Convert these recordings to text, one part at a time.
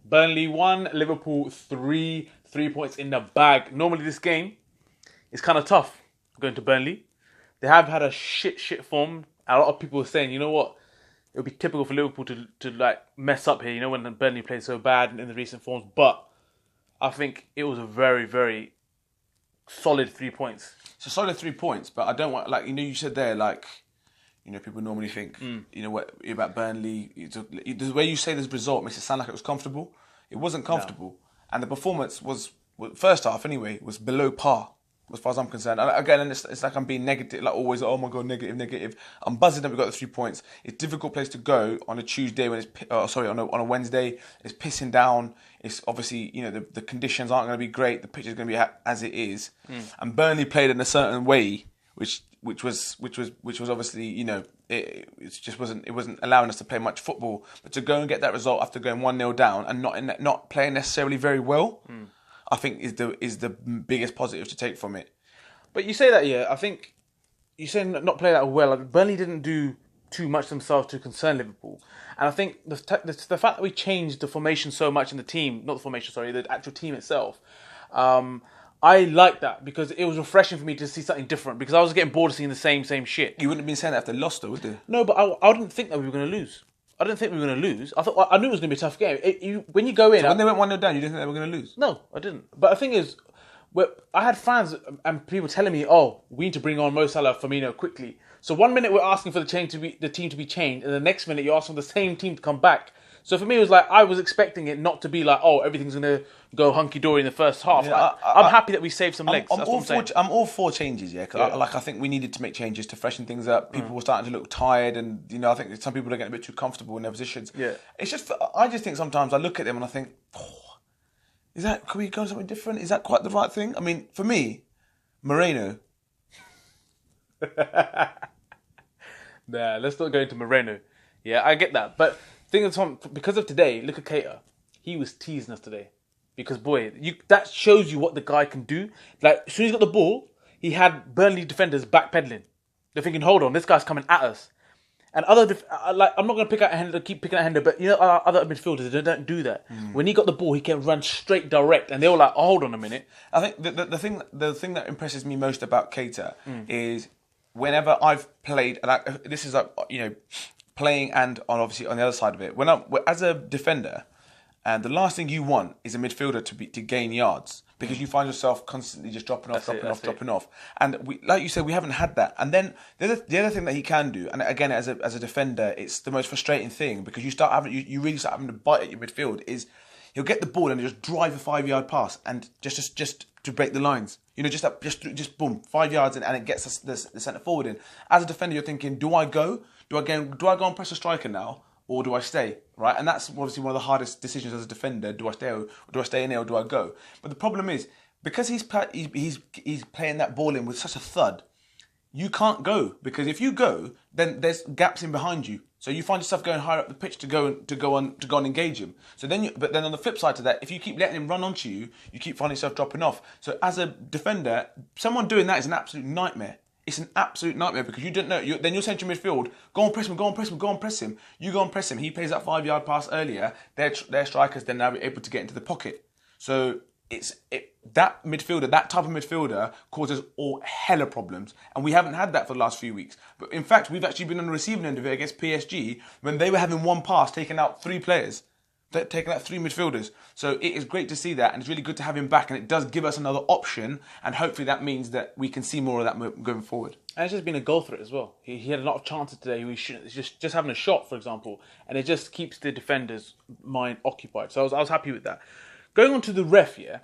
Burnley 1, Liverpool 3. 3 points in the bag. Normally this game is kind of tough going to Burnley. They have had a shit form. A lot of people are saying, you know what? It would be typical for Liverpool to like mess up here, you know, when Burnley played so bad in the recent forms. But I think it was a very, very solid 3 points. It's a solid 3 points, but I don't want, like, you know, you said there, like, you know, people normally think, you know, what about Burnley. The way you say this result makes it sound like it was comfortable. It wasn't comfortable. No. And the performance was, first half anyway, was below par, as far as I'm concerned. And again, it's like I'm being negative, like always, oh my God, negative. I'm buzzing that we got the 3 points. It's a difficult place to go on a Tuesday when it's, on a Wednesday. It's pissing down. It's obviously, you know, the conditions aren't going to be great. The pitch is going to be as it is. And Burnley played in a certain way, which was obviously, you know, it just wasn't allowing us to play much football. But to go and get that result after going 1-0 down and not playing necessarily very well, I think is the biggest positive to take from it. But you say that, yeah. I think you say not play that well. Like, Burnley didn't do too much themselves to concern Liverpool, and I think the fact that we changed the formation so much in the team, not the formation, sorry, the actual team itself. I like that because it was refreshing for me to see something different because I was getting bored of seeing the same shit. You wouldn't have been saying that if they lost, though, would you? No, but I didn't think that we were going to lose. I didn't think we were going to lose. I knew it was going to be a tough game. When you go in... So when they went 1-0 down, you didn't think they were going to lose? No, I didn't. But the thing is, I had fans and people telling me, oh, we need to bring on Mo Salah, Firmino quickly. So 1 minute we're asking for the team to be changed, and the next minute you're asking the same team to come back. So for me, it was like I was expecting it not to be like, oh, everything's going to go hunky-dory in the first half. Yeah, I'm happy that we saved some legs. I'm all for changes, yeah. Because I think we needed to make changes to freshen things up. People were starting to look tired, and you know, I think some people are getting a bit too comfortable in their positions. Yeah, it's just I just think sometimes I look at them and I think, can we go to something different? Is that quite the right thing? I mean, for me, Moreno. Nah, let's not go into Moreno. Yeah, I get that, but. Because of today, look at Keita. He was teasing us today. Because, boy, that shows you what the guy can do. Like, as soon as he got the ball, he had Burnley defenders backpedaling. They're thinking, hold on, this guy's coming at us. And I'm not going to keep picking at Hender, but you know, other midfielders, they don't do that. When he got the ball, he can run straight direct, and they were like, oh, hold on a minute. I think the thing that impresses me most about Keita is whenever I've played, and this is like, you know, playing and obviously on the other side of it. As a defender, and the last thing you want is a midfielder to gain yards because you find yourself constantly just dropping off. And like you said, we haven't had that. And then the other thing that he can do, and again as a defender, it's the most frustrating thing because you really start having to bite at your midfield. Is he'll get the ball and just drive a 5-yard pass and just to break the lines. You know, just boom, 5 yards and it gets us the centre forward in. As a defender, you're thinking, do I go? Do I go and press a striker now, or do I stay? Right, and that's obviously one of the hardest decisions as a defender. Do I stay in there, or do I go? But the problem is because he's playing that ball in with such a thud, you can't go because if you go, then there's gaps in behind you. So you find yourself going higher up the pitch to go and engage him. So but then on the flip side to that, if you keep letting him run onto you, you keep finding yourself dropping off. So as a defender, someone doing that is an absolute nightmare. It's an absolute nightmare because you don't know. Then you're saying to midfield, go on, press him, go on, press him, go on, press him. You go and press him. He plays that 5-yard pass earlier. Their strikers then now able to get into the pocket. So that midfielder, that type of midfielder causes all hella problems. And we haven't had that for the last few weeks. But in fact, we've actually been on the receiving end of it against PSG when they were having one pass taking out 3 players. Taking out 3 midfielders. So it is great to see that and it's really good to have him back and it does give us another option and hopefully that means that we can see more of that going forward. And it's just been a goal threat as well. He had a lot of chances today. It's just having a shot, for example, and it just keeps the defender's mind occupied. So I was happy with that. Going on to the ref, yeah.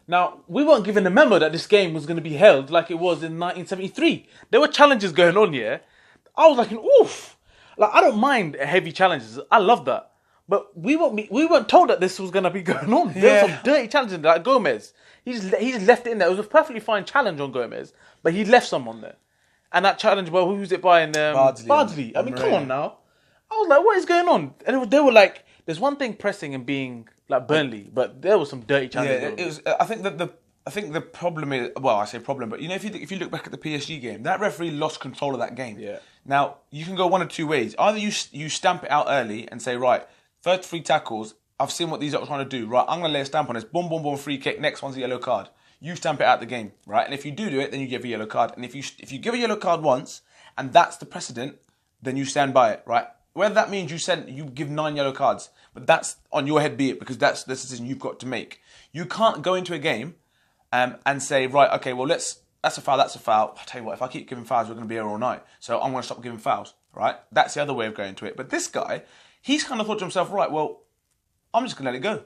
Now, we weren't given a memo that this game was going to be held like it was in 1973. There were challenges going on, yeah. I was like, oof. Like, I don't mind heavy challenges. I love that. But we weren't told that this was going to be going on. There were some dirty challenges like Gomez. He just left it in there. It was a perfectly fine challenge on Gomez, but he left someone there. And that challenge, well, who was it by? Bardsley. I mean, come on now. I was like, what is going on? And they were like, there's one thing pressing and being like Burnley, but there was some dirty challenges. Yeah, it was. I think the problem is, well, I say problem, but you know, if you look back at the PSG game, that referee lost control of that game. Yeah. Now you can go one of two ways. Either you stamp it out early and say, right, first 3 tackles, I've seen what these are trying to do. Right, I'm going to lay a stamp on this. Boom, boom, boom, free kick. Next one's a yellow card. You stamp it out the game, right? And if you do it, then you give a yellow card. And if you give a yellow card once, and that's the precedent, then you stand by it, right? Whether that means you give 9 yellow cards, but that's on your head, be it, because that's the decision you've got to make. You can't go into a game and say, right, okay, well, that's a foul, that's a foul. I'll tell you what, if I keep giving fouls, we're going to be here all night. So I'm going to stop giving fouls, right? That's the other way of going to it. But this guy, he's kind of thought to himself, right, well, I'm just going to let it go.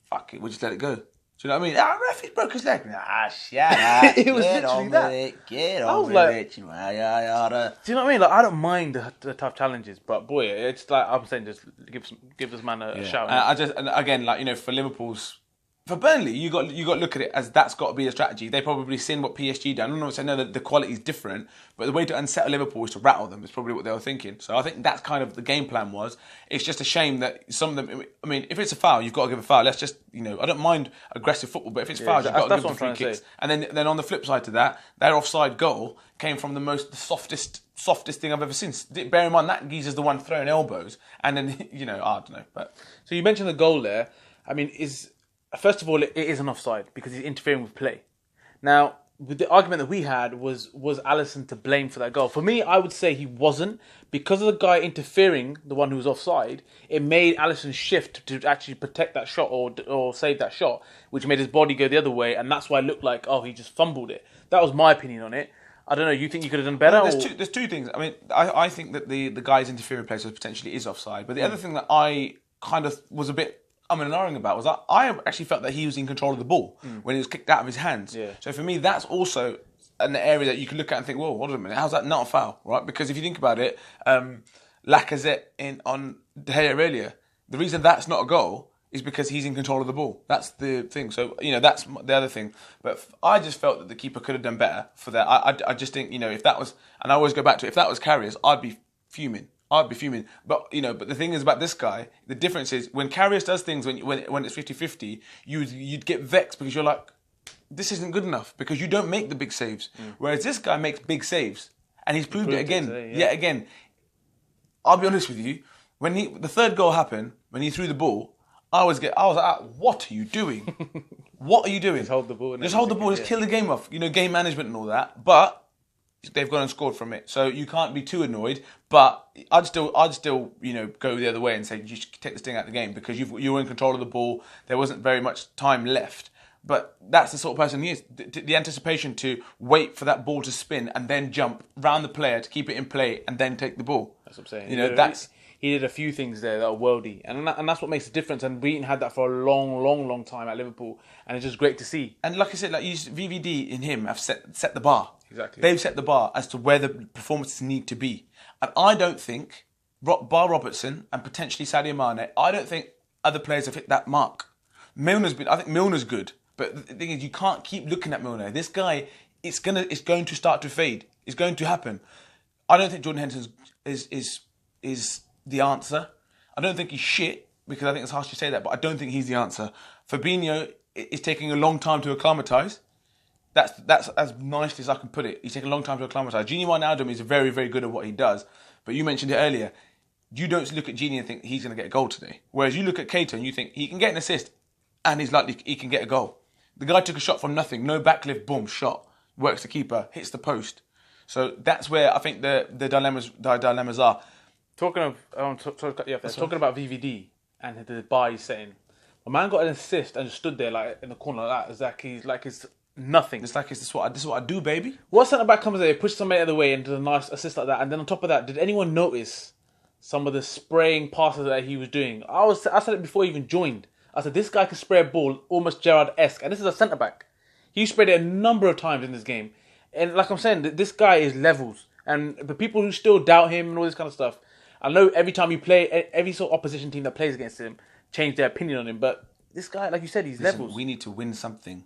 Fuck it, we'll just let it go. Do you know what I mean? Ref, he broke his leg. Shut up. It was literally that. Get on with it. Do you know what I mean? Like, I don't mind the tough challenges, but boy, it's like I'm saying, just give this man a shout. And again, like, you know, for Burnley, you got to look at it as that's got to be a strategy. They probably seen what PSG done. I'm not saying that the quality is different, but the way to unsettle Liverpool is to rattle them. Is probably what they were thinking. So I think that's kind of the game plan was. It's just a shame that some of them. I mean, if it's a foul, you've got to give a foul. Let's just, you know, I don't mind aggressive football, but if it's fouls, you've got to give them free kicks. And then on the flip side to that, their offside goal came from the softest thing I've ever seen. Bear in mind that geezer's the one throwing elbows, and then, you know, I don't know. But so you mentioned the goal there. I mean, first of all, it is an offside because he's interfering with play. Now, the argument that we had was Allison to blame for that goal? For me, I would say he wasn't. Because of the guy interfering, the one who was offside, it made Allison shift to actually protect that shot or save that shot, which made his body go the other way, and that's why it looked like, oh, he just fumbled it. That was my opinion on it. I don't know, you think you could have done better? Well, there's two things. I mean, I think that the guy's interfering play potentially is offside, but the other thing that I kind of was a bit umming about was that I actually felt that he was in control of the ball when it was kicked out of his hands. Yeah. So for me, that's also an area that you can look at and think, well, hold on a minute, how's that not a foul, right? Because if you think about it, Lacazette on De Gea earlier, the reason that's not a goal is because he's in control of the ball. That's the thing. So, you know, that's the other thing. But I just felt that the keeper could have done better for that. I just think, you know, if that was, and I always go back to it, if that was Carriers, I'd be fuming. But, you know, but the thing is about this guy, the difference is when Carriers does things when it's 50-50, you'd get vexed because you're like, this isn't good enough because you don't make the big saves. Whereas this guy makes big saves and he's proved it again. Today, yeah. Yet again. I'll be honest with you, when the third goal happened, when he threw the ball, I was like, what are you doing? What are you doing? Just hold the ball. Just kill the game off. You know, game management and all that. But they've gone and scored from it, so you can't be too annoyed. But I'd still, you know, go the other way and say you should take this thing out of the game because you were in control of the ball. There wasn't very much time left. But that's the sort of person he is. The anticipation to wait for that ball to spin and then jump round the player to keep it in play and then take the ball. That's what I'm saying. You know, he did a few things there that are worldy, and that's what makes the difference. And Wheaton had that for a long time at Liverpool, and it's just great to see. And like I said, like VVD in him have set the bar. Exactly. They've set the bar as to where the performances need to be. And I don't think, bar Robertson and potentially Sadio Mane, I don't think other players have hit that mark. I think Milner's good, but the thing is, you can't keep looking at Milner. This guy, it's going to start to fade. It's going to happen. I don't think Jordan Henderson is the answer. I don't think he's shit, because I think it's harsh to say that, but I don't think he's the answer. Fabinho is taking a long time to acclimatise. That's as nicely as I can put it. He's taking a long time to acclimatise. Gini Wijnaldum is very, very good at what he does, but you mentioned it earlier. You don't look at Gini and think he's going to get a goal today. Whereas you look at Keita and you think he can get an assist and he's likely he can get a goal. The guy took a shot from nothing, no backlift, boom, shot. Works the keeper, hits the post. So that's where I think the dilemmas are. Talking about VVD and the bar he's setting. A man got an assist and just stood there like in the corner like that. It's nothing. It's like this is what I do, baby. What centre back comes there, pushes somebody out of the way and does a nice assist like that, and then on top of that, did anyone notice some of the spraying passes that he was doing? I said it before he even joined. I said this guy can spray a ball almost Gerrard-esque, and this is a centre back. He sprayed it a number of times in this game, and like I'm saying, this guy is levels. And the people who still doubt him and all this kind of stuff, I know every time you play, every sort of opposition team that plays against him change their opinion on him, but this guy, like you said, he's levels. We need to win something.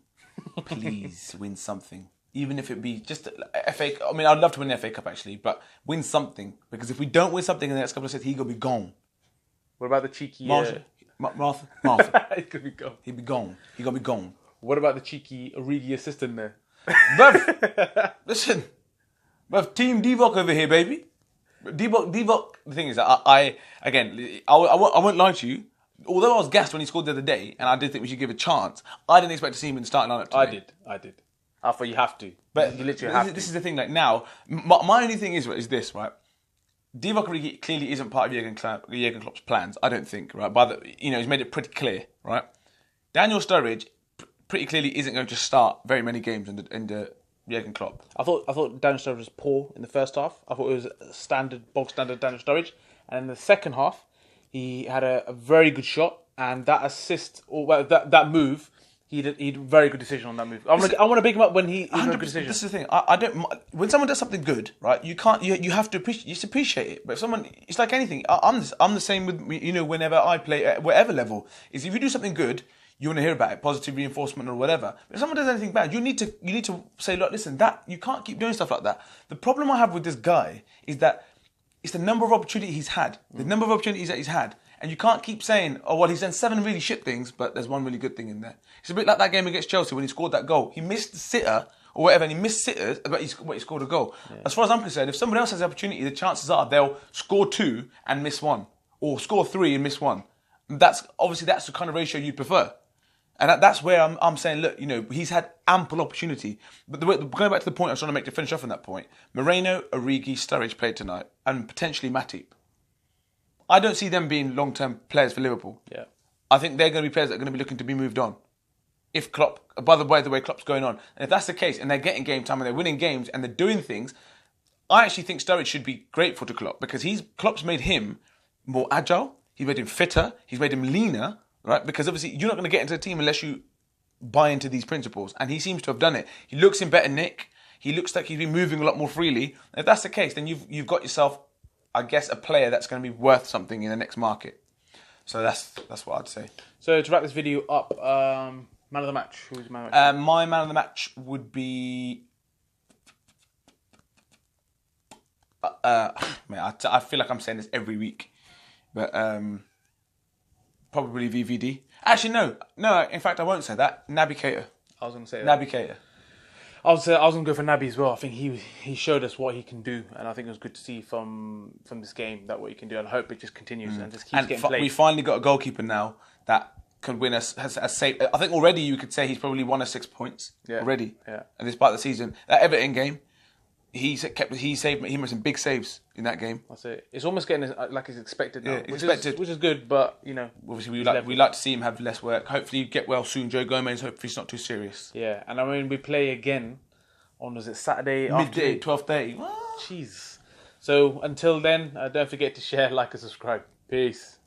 Please win something. Even if it be just FA. I mean, I'd love to win the FA Cup actually, but win something. Because if we don't win something in the next couple of seasons, he's going to be gone. What about the cheeky... Martha. He could be gone. He'd be gone. He's going to be gone. What about the cheeky Origi assistant there? Bruv, listen. Bruv, Team Divock over here, baby. Divock, the thing is, I won't lie to you. although I was gassed when he scored the other day, and I did think we should give a chance, I didn't expect to see him in the starting lineup today. I did. I thought you have to. But you literally have to. This is the thing, like now, my only thing is this, right? Divock Origi clearly isn't part of Jurgen Klopp's plans, I don't think, right? He's made it pretty clear, right? Daniel Sturridge pretty clearly isn't going to start very many games in the Jurgen Klopp. I thought Daniel Sturridge was poor in the first half. I thought it was bog standard Daniel Sturridge. And in the second half, he had a very good shot, and that assist, or that move, he did a very good decision on that move. I want to pick him up when he made a good decision. This is the thing. I don't. When someone does something good, right? You can't. You have to appreciate it. But if someone, it's like anything. I'm the same with whenever I play at whatever level. Is if you do something good, you want to hear about it, positive reinforcement or whatever. But if someone does anything bad, you need to say, look, listen, that you can't keep doing stuff like that. The problem I have with this guy is that it's the number of opportunities he's had, the number of opportunities that he's had. And you can't keep saying, oh, well, he's done 7 really shit things, but there's one really good thing in there. It's a bit like that game against Chelsea when he scored that goal. He missed the sitter or whatever, and he missed sitters, but he scored a goal. Yeah. As far as I'm concerned, if someone else has the opportunity, the chances are they'll score 2 and miss 1, or score 3 and miss 1. That's the kind of ratio you'd prefer. And that's where I'm saying, look, he's had ample opportunity. But going back to the point I was trying to make to finish off on that point, Moreno, Origi, Sturridge played tonight, and potentially Matip. I don't see them being long-term players for Liverpool. Yeah, I think they're going to be players that are going to be looking to be moved on. If Klopp, by the way Klopp's going on, and if that's the case, and they're getting game time and they're winning games and they're doing things, I actually think Sturridge should be grateful to Klopp because Klopp's made him more agile. He's made him fitter. He's made him leaner, right? Because obviously you're not going to get into the team unless you buy into these principles, and he seems to have done it. He looks in better nick. He looks like he's been moving a lot more freely. And if that's the case, then you've got yourself, I guess, a player that's going to be worth something in the next market. So that's what I'd say. So to wrap this video up, man of the match. Who's man of the match? My man of the match would be. I feel like I'm saying this every week, but probably VVD. Actually, no. In fact, I won't say that. Naby Keita. I was going to say that. Naby Keita. I was going to go for Naby as well. I think he showed us what he can do, and I think it was good to see from this game that what he can do, and I hope it just continues and just keeps getting played. We finally got a goalkeeper now that can win us. Has saved. I think already you could say he's probably won us 6 points already. Yeah. And this part of the season, that Everton game, he made some big saves in that game. That's it. It's almost getting like it's expected now, which is good. But obviously we like to see him have less work. Hopefully, get well soon. Joe Gomez. Hopefully, it's not too serious. Yeah, and I mean we play again on Saturday midday 12:30. Jeez. So until then, don't forget to share, like, and subscribe. Peace.